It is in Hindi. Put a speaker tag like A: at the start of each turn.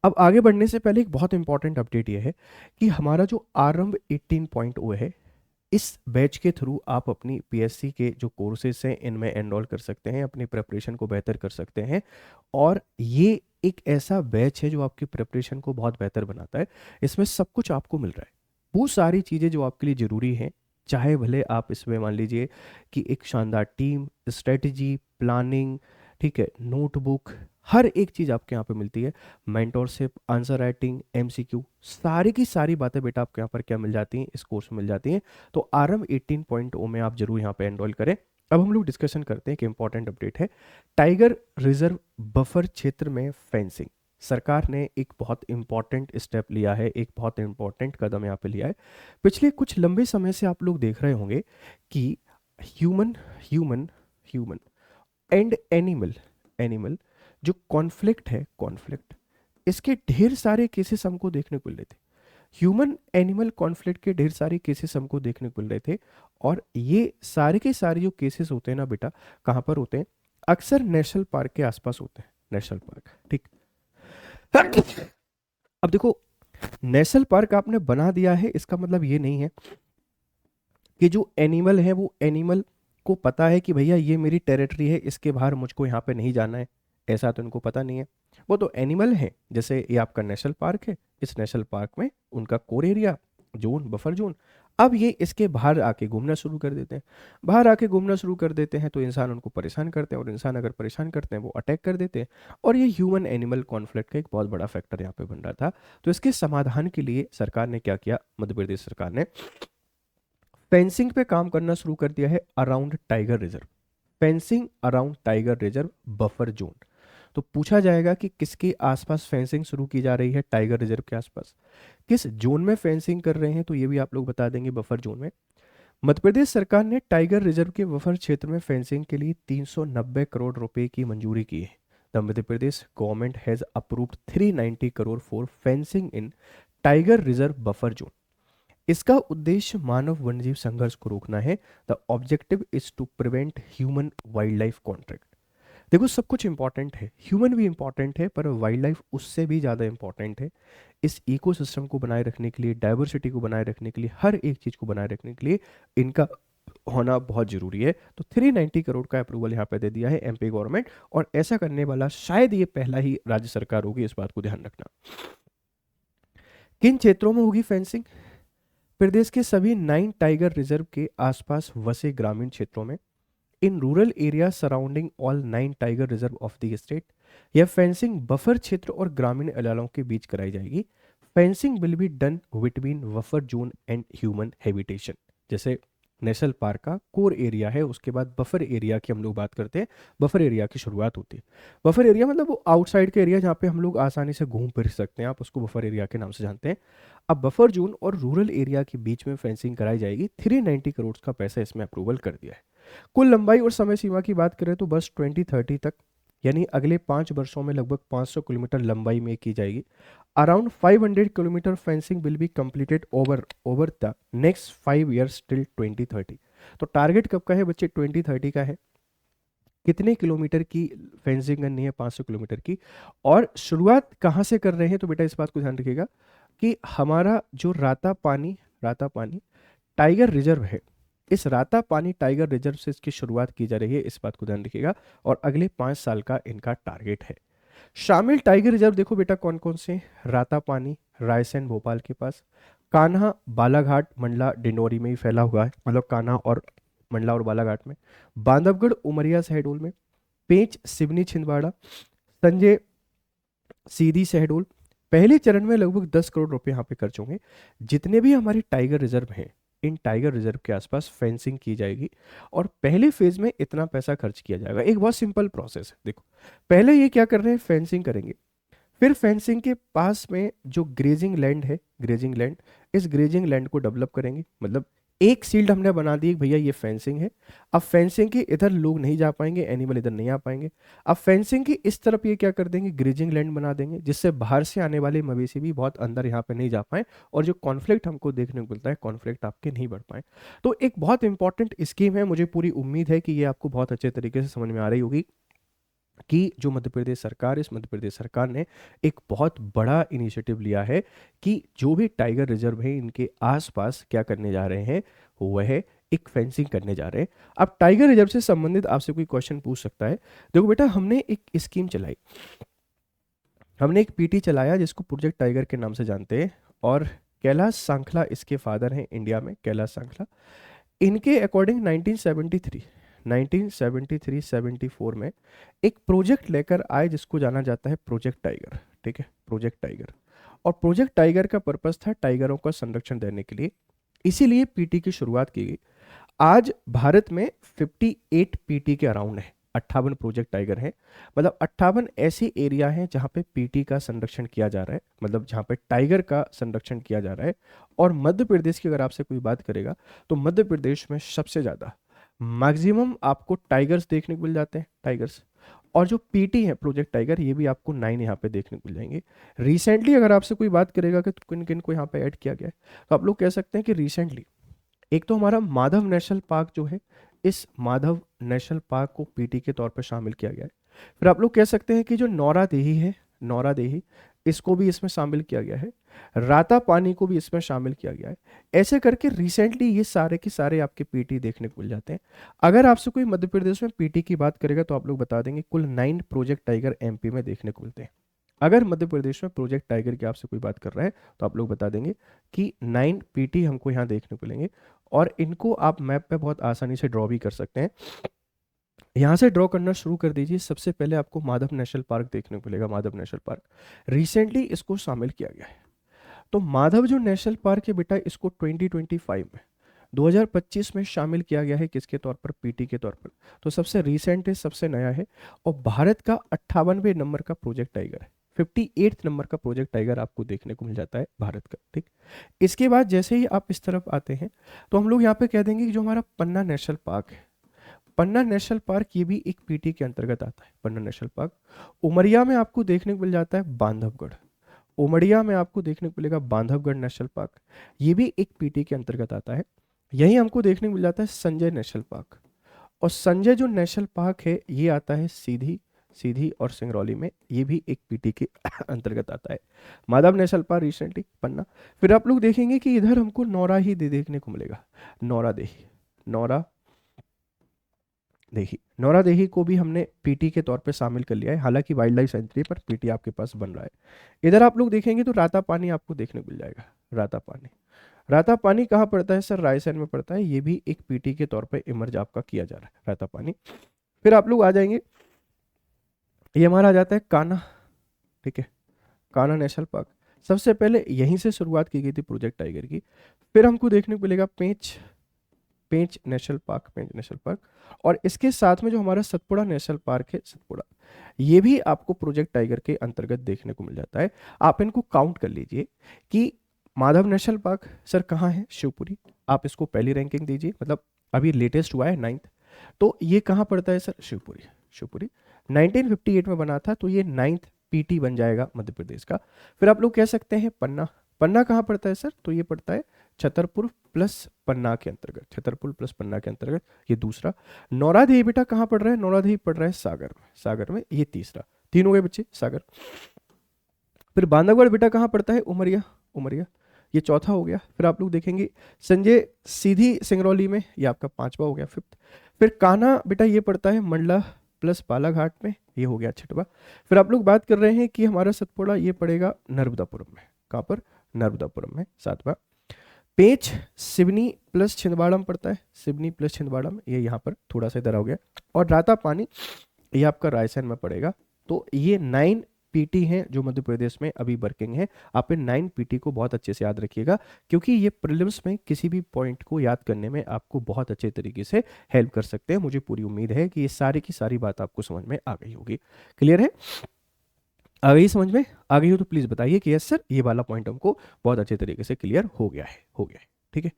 A: अब आगे बढ़ने से पहले एक बहुत इंपॉर्टेंट अपडेट ये है कि हमारा जो आरंभ 18.0 है, इस बैच के थ्रू आप अपनी पीएससी के जो कोर्सेज हैं इनमें एनरोल कर सकते हैं, अपनी प्रिपरेशन को बेहतर कर सकते हैं। और ये एक ऐसा बैच है जो आपकी प्रिपरेशन को बहुत बेहतर बनाता है। इसमें सब कुछ आपको मिल रहा है, वो सारी चीज़ें जो आपके लिए ज़रूरी हैं। चाहे भले आप इसमें मान लीजिए कि एक शानदार टीम, स्ट्रेटजी, प्लानिंग, ठीक है, नोटबुक, हर एक चीज़ आपके यहाँ पे मिलती है। मेंटोरशिप, आंसर राइटिंग, एमसीक्यू, सारी की सारी बातें बेटा आपके यहाँ पर क्या मिल जाती हैं, इस कोर्स में मिल जाती हैं। तो आरएम 18.0 में आप जरूर यहाँ पे एनरोल करें। अब हम लोग डिस्कशन करते हैं कि इंपॉर्टेंट अपडेट है टाइगर रिजर्व बफर क्षेत्र में फेंसिंग। सरकार ने एक बहुत इंपॉर्टेंट स्टेप लिया है, एक बहुत इंपॉर्टेंट कदम यहाँ पे लिया है। पिछले कुछ लंबे समय से आप लोग देख रहे होंगे कि human human human and animal animal जो कॉन्फ्लिक्ट है, कॉन्फ्लिक्ट, इसके ढेर सारे केसेस हमको देखने को मिल रहे थे। ह्यूमन एनिमल कॉन्फ्लिक्ट के ढेर सारे केसेस हमको देखने को मिल रहे थे। और ये सारे के सारे जो केसेस होते हैं ना बेटा, कहाँ पर होते हैं? अक्सर नेशनल पार्क के आसपास होते हैं, नेशनल पार्क, ठीक। अब देखो, नेशनल पार्क आपने बना दिया है, इसका मतलब ये नहीं है कि जो एनिमल है वो एनिमल को पता है कि भैया ये मेरी टेरिटरी है, इसके बाहर मुझको यहाँ पे नहीं जाना है। ऐसा तो इनको पता नहीं है। वो तो एनिमल है, जैसे ये आपका नेशनल पार्क है, इस नेशनल पार्क में उनका core area, zone, buffer zone. अब ये इसके बाहर आके घूमना शुरू कर देते हैं। बाहर आके घूमना शुरू कर देते हैं तो इंसान उनको परेशान करते हैं, और इंसान अगर परेशान करते हैं वो अटैक कर देते हैं। और ये ह्यूमन एनिमल कॉन्फ्लिक्ट का एक बहुत बड़ा फैक्टर यहाँ पे बन रहा था। तो इसके समाधान के लिए सरकार ने क्या किया, मध्य प्रदेश सरकार ने फेंसिंग पे काम करना शुरू कर दिया है around tiger reserve. Fencing around tiger reserve buffer zone. तो पूछा जाएगा कि किसके आसपास फेंसिंग शुरू की जा रही है, टाइगर रिजर्व के आसपास। किस जोन में फेंसिंग कर रहे हैं, तो ये भी आप लोग बता देंगे, बफर जोन में। मध्य प्रदेश सरकार ने टाइगर रिजर्व के बफर क्षेत्र में फेंसिंग के लिए 390 करोड़ रुपए की मंजूरी की है। The Madhya Pradesh government has approved 390 crore for fencing in tiger reserve buffer zone. इसका उद्देश्य मानव वन्यजीव संघर्ष को रोकना है। The objective is to prevent human wild life conflict. देखो, सब कुछ इंपॉर्टेंट है, ह्यूमन भी इंपॉर्टेंट है, पर वाइल्ड लाइफ उससे भी ज़्यादा इंपॉर्टेंट है। इस इकोसिस्टम को बनाए रखने के लिए, डाइवर्सिटी को बनाए रखने के लिए, हर एक चीज़ को बनाए रखने के लिए इनका होना बहुत जरूरी है। तो 390 करोड़ का अप्रूवल यहाँ पे दे दिया है एमपी गवर्नमेंट, और ऐसा करने वाला शायद ये पहला ही राज्य सरकार होगी, इस बात को ध्यान रखना। किन क्षेत्रों में होगी फेंसिंग? प्रदेश के सभी 9 टाइगर रिजर्व के आसपास वसे ग्रामीण क्षेत्रों में, in rural area surrounding all 9 tiger reserve of the state. यह फेंसिंग बफर क्षेत्र और ग्रामीण इलाकों के बीच कराई जाएगी। Fencing will be done between buffer zone and human habitation. जैसे नेशनल पार्क का कोर एरिया है, उसके बाद बफर एरिया की हम लोग बात करते हैं। बफर एरिया की शुरुआत होती है। बफर एरिया मतलब वो आउटसाइड का एरिया जहाँ पे हम लोग आसानी से घूम फिर सकते हैं, आप उसको बफर एरिया के नाम से जानते हैं। अब बफर जोन और रूरल एरिया के बीच में फेंसिंग कराई जाएगी। 390 करोड़ का पैसा इसमें अप्रूवल कर दिया है। कुल लंबाई और समय सीमा की बात करें तो बस 2030 तक, यानी अगले 5 वर्षों में लगभग 500 किलोमीटर लंबाई में की जाएगी। Around 500 kilometre fencing will be completed over over the next 5 years till 2030। तो टारगेट कब का है बच्चे? 2030 का है। कितने किलोमीटर की फेंसिंग करनी है? 500 किलोमीटर की। और शुरुआत कहाँ से कर रहे हैं, तो बेटा इस बात को ध्यान रखिएगा कि हमारा जो राता पानी टाइगर रिजर्व है, इस राता पानी टाइगर रिजर्व से इसकी शुरुआत की जा रही है, इस बात को ध्यान रखिएगा। और अगले 5 साल का इनका टारगेट है। शामिल टाइगर रिजर्व देखो बेटा कौन कौन से: राता पानी रायसेन भोपाल के पास, कान्हा बालाघाट मंडला डिंडोरी में ही फैला हुआ है, मतलब कान्हा और मंडला और बालाघाट में, बांधवगढ़ उमरिया शहडोल में, पेंच सिवनी छिंदवाड़ा, संजय सीधी शहडोल। पहले चरण में लगभग 10 करोड़ रुपए यहाँ पे खर्च होंगे। जितने भी हमारे टाइगर रिजर्व हैं, इन टाइगर रिजर्व के आसपास फेंसिंग की जाएगी, और पहले फेज में इतना पैसा खर्च किया जाएगा। एक बहुत सिंपल प्रोसेस है, देखो। पहले ये क्या कर रहे हैं, फेंसिंग करेंगे। फिर फेंसिंग के पास में जो ग्रेजिंग लैंड है, ग्रेजिंग लैंड, इस ग्रेजिंग लैंड को डेवलप करेंगे। मतलब एक सील्ड हमने बना दी कि भैया ये फेंसिंग है। अब फेंसिंग के इधर लोग नहीं जा पाएंगे, एनिमल इधर नहीं आ पाएंगे। अब फेंसिंग की इस तरफ ये क्या कर देंगे, ग्रेजिंग लैंड बना देंगे, जिससे बाहर से आने वाले मवेशी भी बहुत अंदर यहाँ पे नहीं जा पाए, और जो कॉन्फ्लिक्ट हमको देखने को मिलता है, कॉन्फ्लिक्ट आपके नहीं बढ़ पाए। तो एक बहुत इंपॉर्टेंट स्कीम है, मुझे पूरी उम्मीद है कि ये आपको बहुत अच्छे तरीके से समझ में आ रही होगी। कि जो मध्य प्रदेश सरकार, इस मध्य प्रदेश सरकार ने एक बहुत बड़ा इनिशिएटिव लिया है कि जो भी टाइगर रिजर्व है इनके आसपास क्या करने जा रहे हैं, वह एक फेंसिंग करने जा रहे हैं। अब टाइगर रिजर्व से संबंधित आपसे कोई क्वेश्चन पूछ सकता है। देखो बेटा, हमने एक स्कीम चलाई, हमने एक पीटी चलाया जिसको प्रोजेक्ट टाइगर के नाम से जानते हैं, और कैलाश सांखला इसके फादर हैं इंडिया में, कैलाश सांखला। इनके अकॉर्डिंग 1974 में एक प्रोजेक्ट लेकर आए जिसको जाना जाता है प्रोजेक्ट टाइगर। ठीक है, प्रोजेक्ट टाइगर। और प्रोजेक्ट टाइगर का पर्पस था टाइगरों का संरक्षण देने के लिए, इसीलिए पीटी की शुरुआत की गई। आज भारत में 58 पीटी के अराउंड है, 58 प्रोजेक्ट टाइगर है, मतलब 58 ऐसे एरिया हैं जहां पे पीटी का संरक्षण किया जा रहा है, मतलब जहां पे टाइगर का संरक्षण किया जा रहा है। और मध्य प्रदेश की अगर आपसे कोई बात करेगा तो मध्य प्रदेश में सबसे ज़्यादा मैक्सिमम आपको टाइगर्स देखने को मिल जाते हैं, टाइगर्स। और जो पीटी है प्रोजेक्ट टाइगर, ये भी आपको 9 यहाँ पे देखने को मिल जाएंगे। रिसेंटली अगर आपसे कोई बात करेगा कि किन किन को यहाँ पे ऐड किया गया है, तो आप लोग कह सकते हैं कि रिसेंटली एक तो हमारा माधव नेशनल पार्क जो है, इस माधव नेशनल पार्क को पीटी के तौर पर शामिल किया गया है। फिर आप लोग कह सकते हैं कि जो नौरा देही है, नौरा देही, इसको भी इसमें शामिल किया गया है। राता पानी को भी इसमें शामिल किया गया है। ऐसे करके रिसेंटली ये सारे के सारे आपके पीटी देखने को मिल जाते हैं। अगर आपसे कोई मध्य प्रदेश में पीटी की बात करेगा तो आप लोग बता देंगे कुल 9 प्रोजेक्ट टाइगर एमपी में देखने को मिलते हैं। अगर मध्य प्रदेश में प्रोजेक्ट टाइगर की आपसे कोई बात कर रहा है तो आप लोग बता देंगे कि 9 पीटी हमको यहाँ देखने को मिलेंगे। और इनको आप मैप पे बहुत आसानी से ड्रॉ भी कर सकते हैं। यहाँ से ड्रॉ करना शुरू कर दीजिए। सबसे पहले आपको माधव नेशनल पार्क देखने को मिलेगा, माधव नेशनल पार्क। रिसेंटली इसको शामिल किया गया है। तो माधव जो नेशनल पार्क है बेटा, इसको 2025 में, 2025 में शामिल किया गया है, किसके तौर पर, पीटी के तौर पर। तो सबसे रिसेंट है, सबसे नया है, और भारत का 58वें नंबर का प्रोजेक्ट टाइगर है। 58 नंबर का प्रोजेक्ट टाइगर आपको देखने को मिल जाता है भारत का। ठीक, इसके बाद जैसे ही आप इस तरफ आते हैं तो हम लोग यहाँ पे कह देंगे कि जो हमारा पन्ना नेशनल पार्क है, पन्ना नेशनल पार्क, ये भी एक पीटी के अंतर्गत आता है, पन्ना नेशनल पार्क। उमरिया में आपको देखने को मिल जाता है बांधवगढ़, उमरिया में आपको देखने को मिलेगा बांधवगढ़ नेशनल पार्क, ये भी एक पीटी के अंतर्गत आता है। यहीं हमको देखने को मिल जाता है संजय नेशनल पार्क, और संजय जो नेशनल पार्क है ये आता है सीधी, सीधी और सिंगरौली में, ये भी एक पीटी के अंतर्गत आता है। माधव नेशनल पार्क रिसेंटली पन्ना। फिर आप लोग देखेंगे कि इधर हमको नौरा ही देखने को मिलेगा, नौरा देही, नौरा देही, नौरा देही को भी हमने पीटी के तौर पे शामिल कर लिया है, हालांकि वाइल्ड लाइफ सेंचुरी पर पीटी आपके पास बन रहा है। इधर आप लोग देखेंगे तो राता पानी आपको देखने को मिल जाएगा, राता पानी। राता पानी कहाँ पड़ता है सर, रायसेन में पड़ता है, ये भी एक पीटी के तौर पे इमर्ज आपका किया जा रहा है, राता पानी। फिर आप लोग आ जाएंगे, ये हमारा आ जाता है कान्हा। ठीक है, कान्हा नेशनल पार्क। सबसे पहले यहीं से शुरुआत की गई थी प्रोजेक्ट टाइगर की। फिर हमको देखने को मिलेगा पेंच, पेंच नेशनल पार्क, पेंच नेशनल पार्क। और इसके साथ में जो हमारा सतपुड़ा नेशनल पार्क है, सतपुड़ा, ये भी आपको प्रोजेक्ट टाइगर के अंतर्गत देखने को मिल जाता है। आप इनको काउंट कर लीजिए कि माधव नेशनल पार्क सर कहाँ है, शिवपुरी, आप इसको पहली रैंकिंग दीजिए, मतलब अभी लेटेस्ट हुआ है 9th, तो ये कहाँ पड़ता है सर, शिवपुरी, शिवपुरी 1958 में बना था, तो ये 9th पीटी बन जाएगा मध्य प्रदेश का। फिर आप लोग कह सकते हैं पन्ना, पन्ना कहाँ पड़ता है सर, तो ये पड़ता है छतरपुर प्लस पन्ना के अंतर्गत, छतरपुर प्लस पन्ना के अंतर्गत, ये दूसरा। नौरादेही बेटा कहाँ पड़ रहा है, नौरादेही पड़ रहा है सागर में, सागर में, ये तीसरा। 3 हो गए बच्चे, सागर। फिर बांधवगढ़ बेटा कहाँ पड़ता है, उमरिया, उमरिया, ये चौथा हो गया। फिर आप लोग देखेंगे संजय सीधी सिंगरौली में, ये आपका 5वां हो गया, 5th। फिर कान्हा बेटा ये पड़ता है मंडला प्लस बालाघाट में, ये हो गया 6वां। फिर आप लोग बात कर रहे हैं कि हमारा सतपुड़ा ये पड़ेगा नर्मदापुरम में, कहाँ पर, नर्मदापुरम में, 7वां। पेंच सिवनी प्लस छिंदवाड़ा में पड़ता है, सिवनी प्लस छिंदवाड़ा में, ये यहाँ पर थोड़ा सा इधर हो गया। और राता पानी ये आपका रायसेन में पड़ेगा। तो ये 9 पीटी हैं जो मध्य प्रदेश में अभी वर्किंग है। आप इन 9 पीटी को बहुत अच्छे से याद रखिएगा, क्योंकि ये प्रीलिम्स में किसी भी पॉइंट को याद करने में आपको बहुत अच्छे तरीके से हेल्प कर सकते हैं। मुझे पूरी उम्मीद है कि ये सारी की सारी बात आपको समझ में आ गई होगी। क्लियर है, आ गई समझ में, आ गई हो तो प्लीज़ बताइए कि यस सर, ये वाला पॉइंट हमको बहुत अच्छे तरीके से क्लियर हो गया है, हो गया है। ठीक है।